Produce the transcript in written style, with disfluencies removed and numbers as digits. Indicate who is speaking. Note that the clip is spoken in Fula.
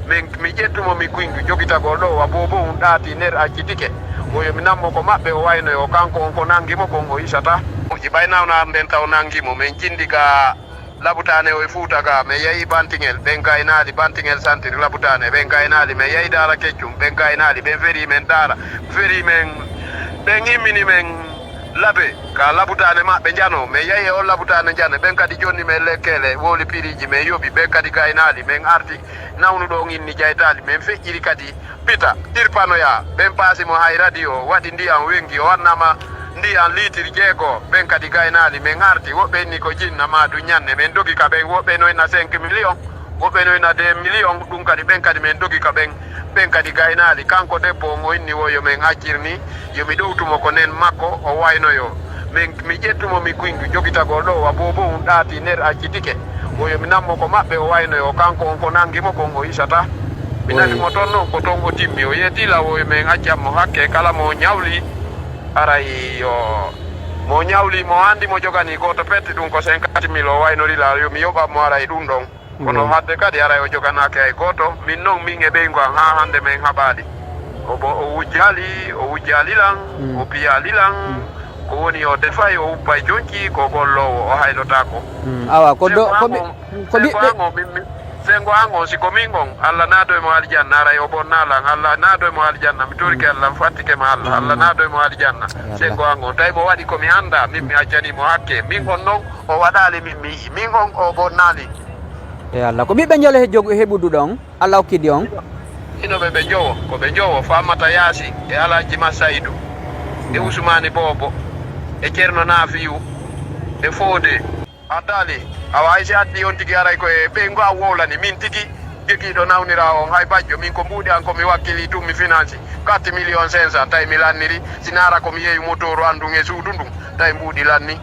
Speaker 1: mi ƴettumo mi kuyngu jogitago ɗo wa bobo um ɗaati nder accitike oyo mi nammo ko maɓɓe o waynoyo kanko on ko nangimo kon o isata uji ɓaynawnar nden taw nangimo min cindi ga labutane o e Fuuta ga mi yeehi Bantingel ɓen gaynali Bantingel santiri labutane ɓen gaynali mi yeehi Daara Keccum ɓen gaynali ɓen feri men Daara feri men ɓen immini men labe ka labutane maɓɓe jano mi yeehi on labutane jane ɓen kadi jonni men lekkele woli piriji min yoɓi ɓen kadi gaynali min arti nawnuɗo inni jaytali min feƴƴiri kadi pita tirpanoya ɓen paasimo hay radio waɗi ndiyam wengi o wannama ndiyam litre 6 ɓen kadi gaynali min arti woɓɓe inni ko jinna madu ñanne min dogi ka ɓen woɓɓe noyna 5 million woɓɓe noyna 2 million ɗum kadi ɓen kadi min dogi ka ɓen kadi gaynali kanko debbo o inni woyo min accirni yomi ɗowtumo ko nen makko o waynoyo mi ƴettumo mi kuyngu jogitago ɗo wa bobo um ɗaati nder accitike oyo mi nammo ko maɓɓe o waynoyo kanko on ko nangimo kon o isata mi nanimo toon noon ko toon o timmi o yettila oyo min accanmo hakke kala mo ñawli aray yo mo ñawli mo andi mo jogani goto petti ɗum ko 50 000 o waynorila yomi yoɓatmo aray ɗum ɗon kono hadde kadi aray o joganake hay goto min noon min e ɓeygu an ha hande min haɓali o wujja lilan o piya lilan ko woni o defay o uppay jonki ko gollowo o haylotako
Speaker 2: awa ko do ko
Speaker 1: sengo an on siko min on Allah naado e mo aljanna aray o bonnalan Allah naado e mo aljanna mi torike Allah fattike ma Allah naado e mo aljanna sengo an on tawi mo waɗi komi anda min mi accanimo hakke min on noon o waɗali min on o bonnali
Speaker 2: e Allah ko ɓiɓɓe jole heɓudu ɗon Allah hokkidi on
Speaker 1: inoɓe ɓe jowo ko ɓe jowo Famata Yaasi e Alaji Massaydou e Ousmane Bobo e Ceerno Nafiyu e Fodé addali awa hay si addi on tigi aray koye ɓeygu a wowlani min tigi jogiiɗo nawnira on hay bajjo min ko mbuuɗi an komi wakkili tum mi finance 4 500 000 tawi mi lanniri sinara komi yeeyi motor andun e suudu ndun tawi mbuuɗi lanni